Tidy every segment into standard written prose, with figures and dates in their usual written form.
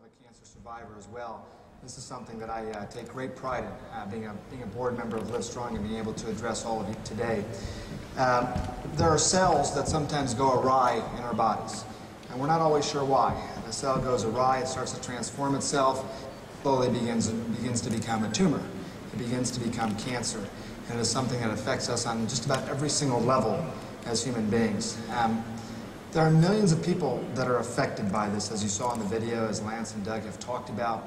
a cancer survivor as well. This is something that I take great pride in, being a board member of Live Strong and being able to address all of you today. There are cells that sometimes go awry in our bodies, and we're not always sure why. The cell goes awry, it starts to transform itself, slowly begins to become a tumor. It begins to become cancer, and it is something that affects us on just about every single level as human beings. There are millions of people that are affected by this, as you saw in the video, as Lance and Doug have talked about.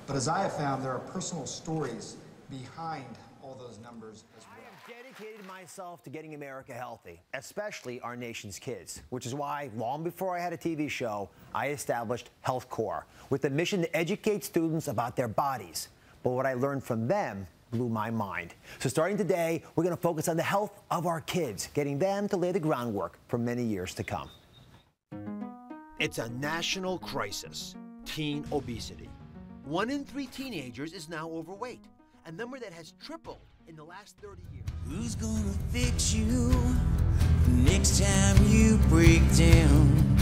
But as I have found, there are personal stories behind all those numbers as well. I have dedicated myself to getting America healthy, especially our nation's kids, which is why, long before I had a TV show, I established Health Corps with the mission to educate students about their bodies. But what I learned from them blew my mind. So starting today, we're going to focus on the health of our kids, getting them to lay the groundwork for many years to come. It's a national crisis, teen obesity. 1 in 3 teenagers is now overweight, a number that has tripled in the last 30 years. Who's gonna fix you next time you break down?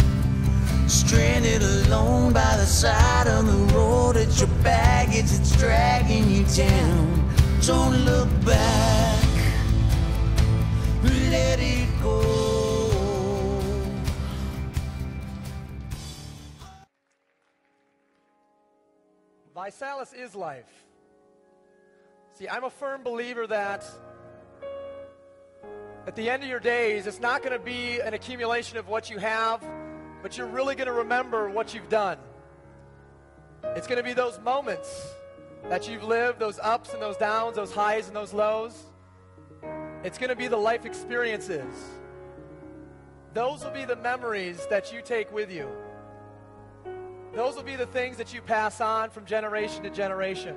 Stranded alone by the side of the road, it's your baggage that's dragging you down. Don't look back, let it go. ViSalus is life. See, I'm a firm believer that at the end of your days, it's not going to be an accumulation of what you have, but you're really going to remember what you've done. It's going to be those moments that you've lived, those ups and those downs, those highs and those lows. It's going to be the life experiences. Those will be the memories that you take with you. Those will be the things that you pass on from generation to generation.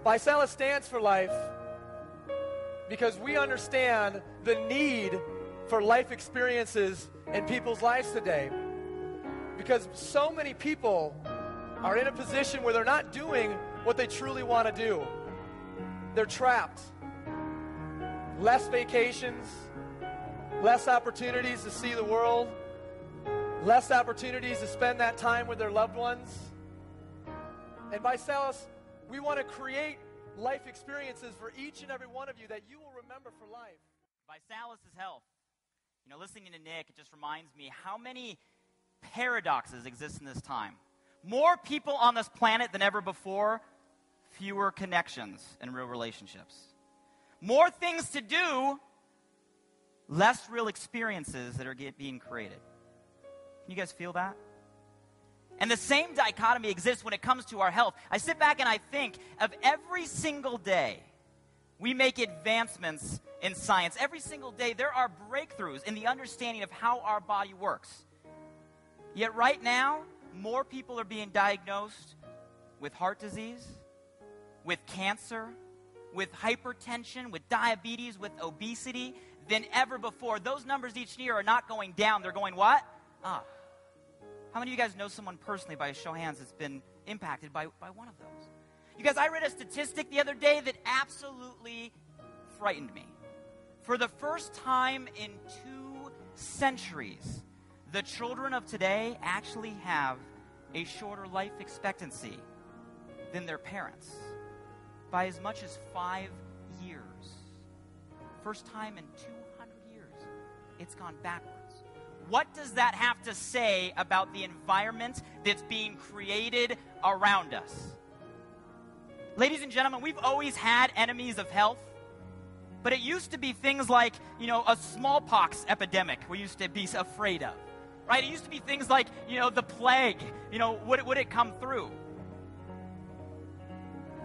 ViSalus stands for life because we understand the need for life experiences in people's lives today. Because so many people are in a position where they're not doing what they truly want to do. They're trapped. Less vacations, less opportunities to see the world, less opportunities to spend that time with their loved ones. And ViSalus, we want to create life experiences for each and every one of you that you will remember for life. ViSalus is health. You know, listening to Nick, it just reminds me how many paradoxes exist in this time. More people on this planet than ever before, fewer connections and real relationships. More things to do, less real experiences that are being created. Can you guys feel that? And the same dichotomy exists when it comes to our health. I sit back and I think of every single day we make advancements in science. Every single day there are breakthroughs in the understanding of how our body works. Yet right now, more people are being diagnosed with heart disease, with cancer, with hypertension, with diabetes, with obesity than ever before. Those numbers each year are not going down. They're going what? Up. How many of you guys know someone personally, by a show of hands, that's been impacted by one of those? You guys, I read a statistic the other day that absolutely frightened me. For the first time in 2 centuries, the children of today actually have a shorter life expectancy than their parents by as much as 5 years. First time in 200 years, it's gone backwards. What does that have to say about the environment that's being created around us? Ladies and gentlemen, we've always had enemies of health, but it used to be things like, a smallpox epidemic we used to be afraid of, right? It used to be things like, the plague, would it come through?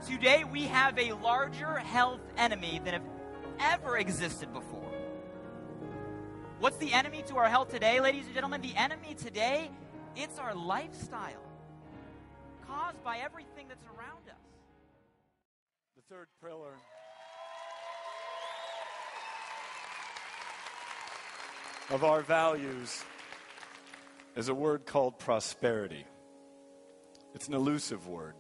Today, we have a larger health enemy than have ever existed before. What's the enemy to our health today, ladies and gentlemen? The enemy today, it's our lifestyle, caused by everything that's around us. The third pillar of our values is a word called prosperity. It's an elusive word.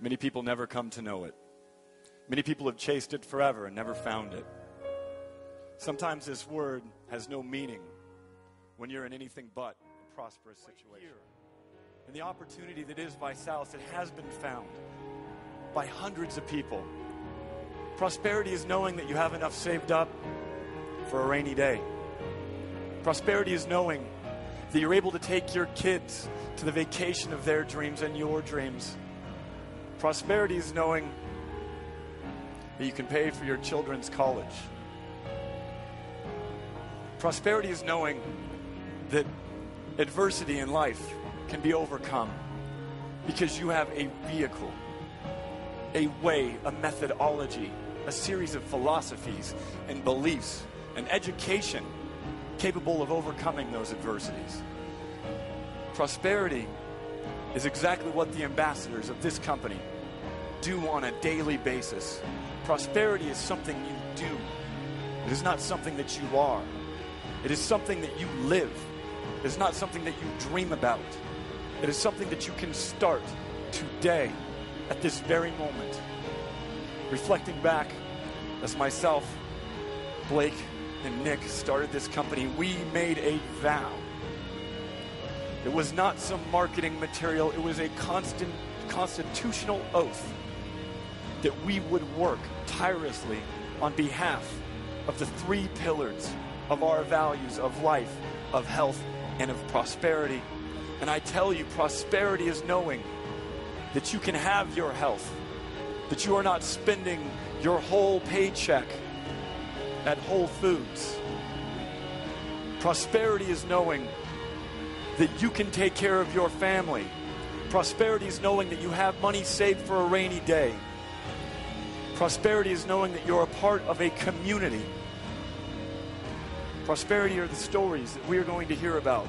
Many people never come to know it. Many people have chased it forever and never found it. Sometimes this word has no meaning when you're in anything but a prosperous situation. and the opportunity that is ViSalus, it has been found by hundreds of people. Prosperity is knowing that you have enough saved up for a rainy day. Prosperity is knowing that you're able to take your kids to the vacation of their dreams and your dreams. Prosperity is knowing that you can pay for your children's college. Prosperity is knowing that adversity in life can be overcome because you have a vehicle, a way, a methodology, a series of philosophies and beliefs, an education capable of overcoming those adversities. Prosperity is exactly what the ambassadors of this company do on a daily basis. Prosperity is something you do. It is not something that you are. It is something that you live. It is not something that you dream about. It is something that you can start today, at this very moment. Reflecting back, as myself, Blake, and Nick started this company, we made a vow. It was not some marketing material. It was a constitutional oath that we would work tirelessly on behalf of the three pillars of our values of life, of health, and of prosperity. And I tell you, prosperity is knowing that you can have your health, that you are not spending your whole paycheck at Whole Foods. Prosperity is knowing that you can take care of your family. Prosperity is knowing that you have money saved for a rainy day. Prosperity is knowing that you're a part of a community. Prosperity are the stories that we are going to hear about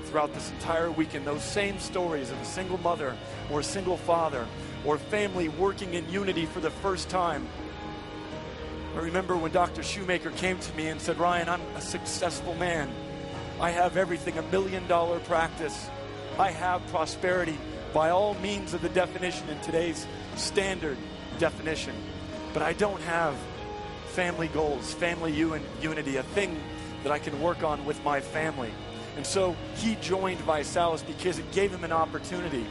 throughout this entire weekend. Those same stories of a single mother or a single father or family working in unity for the first time. I remember when Dr. Shoemaker came to me and said, Ryan, I'm a successful man. I have everything, $1 million practice. I have prosperity by all means of the definition in today's standard definition. But I don't have family goals, family unity, a thing that I can work on with my family. And so he joined ViSalus because it gave him an opportunity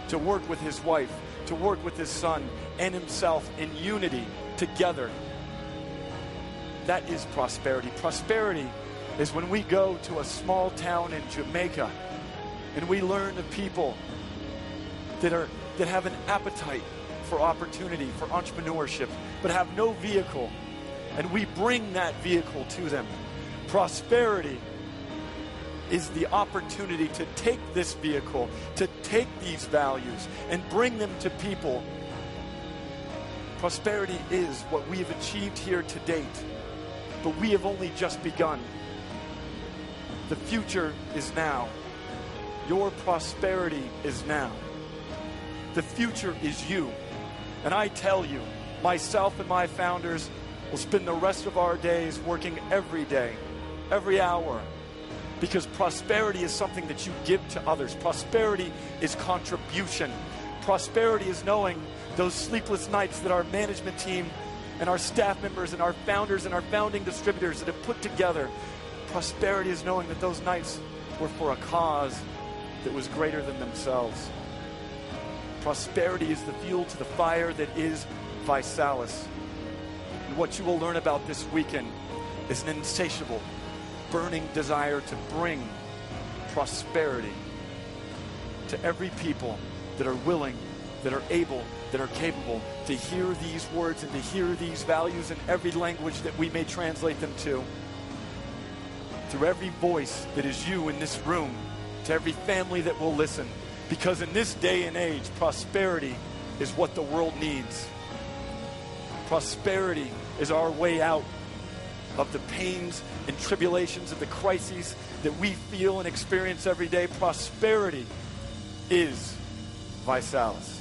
to work with his wife, to work with his son and himself in unity together. That is prosperity. Prosperity is when we go to a small town in Jamaica and we learn of people that have an appetite for opportunity, for entrepreneurship, but have no vehicle, and we bring that vehicle to them. Prosperity is the opportunity to take this vehicle, to take these values and bring them to people. Prosperity is what we have achieved here to date, but we have only just begun. The future is now. Your prosperity is now. The future is you. And I tell you, myself and my founders will spend the rest of our days working every day, every hour, because prosperity is something that you give to others. Prosperity is contribution. Prosperity is knowing those sleepless nights that our management team and our staff members and our founders and our founding distributors that have put together. Prosperity is knowing that those nights were for a cause that was greater than themselves. Prosperity is the fuel to the fire that is ViSalus. And what you will learn about this weekend is an insatiable, burning desire to bring prosperity to every people that are willing, that are able, that are capable to hear these words and to hear these values in every language that we may translate them to. Through every voice that is you in this room, to every family that will listen. Because in this day and age, prosperity is what the world needs. Prosperity is our way out of the pains and tribulations of the crises that we feel and experience every day. Prosperity is ViSalus.